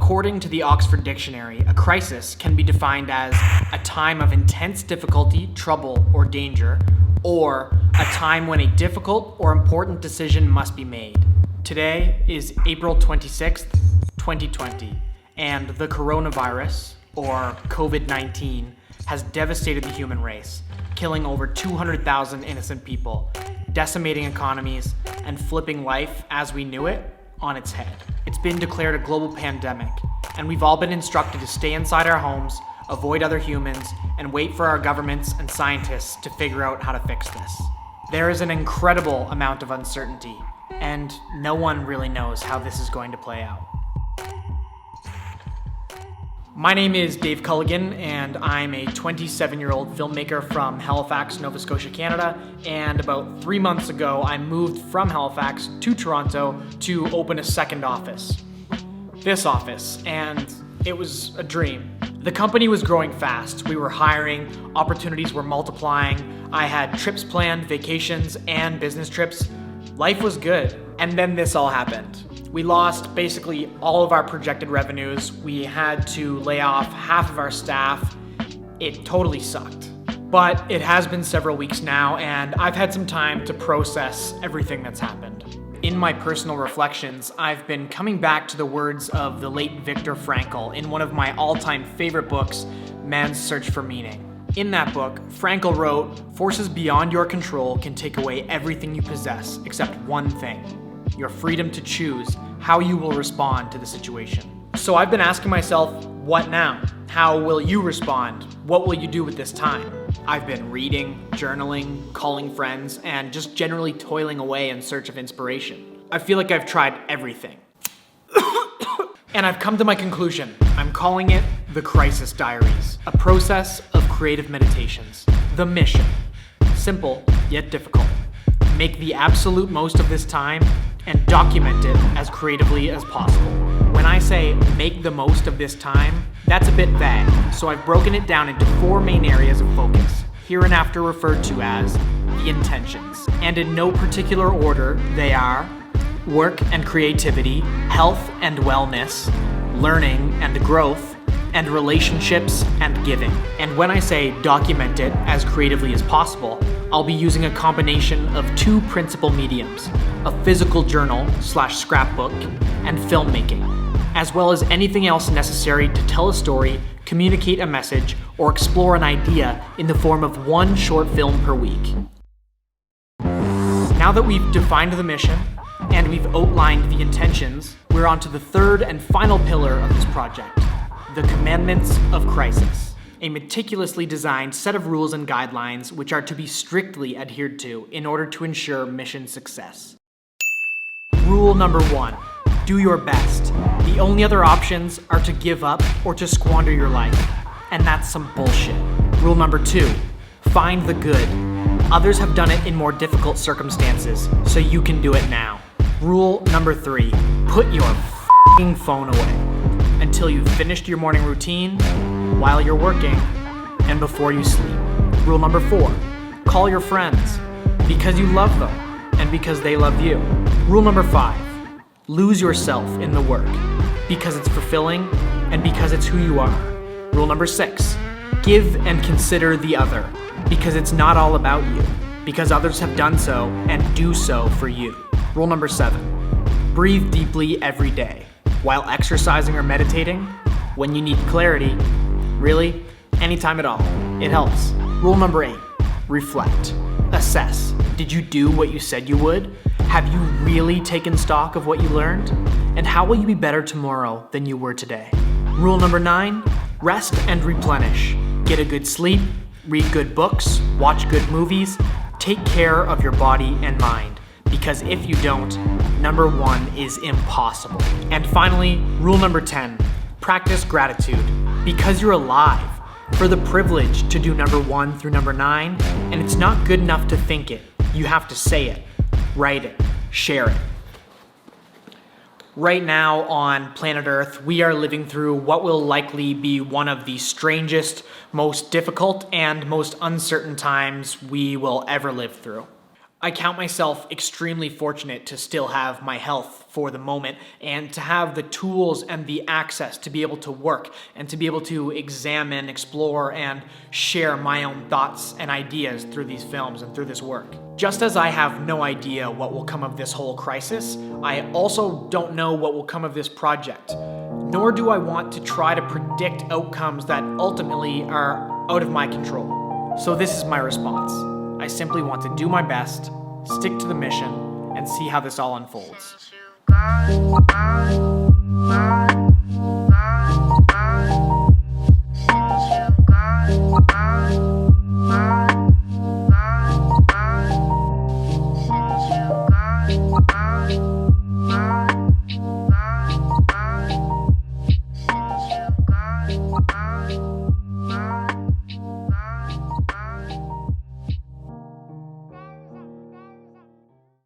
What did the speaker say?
According to the Oxford Dictionary, a crisis can be defined as a time of intense difficulty, trouble, or danger, or a time when a difficult or important decision must be made. Today is April 26th, 2020, and the coronavirus, or COVID-19, has devastated the human race, killing over 200,000 innocent people, decimating economies, and flipping life as we knew it on its head. It's been declared a global pandemic, and we've all been instructed to stay inside our homes, avoid other humans, and wait for our governments and scientists to figure out how to fix this. There is an incredible amount of uncertainty, and no one really knows how this is going to play out. My name is Dave Culligan, and I'm a 27-year-old filmmaker from Halifax, Nova Scotia, Canada, and about 3 months ago, I moved from Halifax to Toronto to open a second office. This office, and it was a dream. The company was growing fast. We were hiring, opportunities were multiplying, I had trips planned, vacations, and business trips. Life was good, and then this all happened. We lost basically all of our projected revenues. We had to lay off half of our staff. It totally sucked. But it has been several weeks now, and I've had some time to process everything that's happened. In my personal reflections, I've been coming back to the words of the late Viktor Frankl in one of my all-time favorite books, Man's Search for Meaning. In that book, Frankl wrote, "Forces beyond your control can take away everything you possess except one thing: your freedom to choose how you will respond to the situation." So I've been asking myself, what now? How will you respond? What will you do with this time? I've been reading, journaling, calling friends, and just generally toiling away in search of inspiration. I feel like I've tried everything. And I've come to my conclusion. I'm calling it the Crisis Diaries, a process of creative meditations. The mission: simple yet difficult. Make the absolute most of this time and document it as creatively as possible. When I say make the most of this time, that's a bit vague, so I've broken it down into 4 main areas of focus, hereinafter referred to as the intentions. And in no particular order, they are work and creativity, health and wellness, learning and growth, and relationships and giving. And when I say document it as creatively as possible, I'll be using a combination of 2 principal mediums: a physical journal / scrapbook and filmmaking, as well as anything else necessary to tell a story, communicate a message, or explore an idea in the form of 1 short film per week. Now that we've defined the mission and we've outlined the intentions, we're on to the 3rd and final pillar of this project: the commandments of crisis. A meticulously designed set of rules and guidelines which are to be strictly adhered to in order to ensure mission success. Rule number 1, do your best. The only other options are to give up or to squander your life, and that's some bullshit. Rule number 2, find the good. Others have done it in more difficult circumstances, so you can do it now. Rule number 3, put your f***ing phone away until you've finished your morning routine, while you're working, and before you sleep. Rule number 4, call your friends because you love them and because they love you. Rule number 5, lose yourself in the work because it's fulfilling and because it's who you are. Rule number 6, give and consider the other because it's not all about you, because others have done so and do so for you. Rule number 7, breathe deeply every day while exercising or meditating, when you need clarity, really, anytime at all. It helps. Rule number 8, reflect. Assess. Did you do what you said you would? Have you really taken stock of what you learned? And how will you be better tomorrow than you were today? Rule number 9, rest and replenish. Get a good sleep, read good books, watch good movies, take care of your body and mind. Because if you don't, number 1 is impossible. And finally, rule number 10, practice gratitude. Because you're alive, for the privilege to do number 1 through number 9, and it's not good enough to think it. You have to say it, write it, share it. Right now on planet Earth, we are living through what will likely be one of the strangest, most difficult, and most uncertain times we will ever live through. I count myself extremely fortunate to still have my health for the moment and to have the tools and the access to be able to work and to be able to examine, explore, and share my own thoughts and ideas through these films and through this work. Just as I have no idea what will come of this whole crisis, I also don't know what will come of this project. Nor do I want to try to predict outcomes that ultimately are out of my control. So this is my response. I simply want to do my best, stick to the mission, and see how this all unfolds.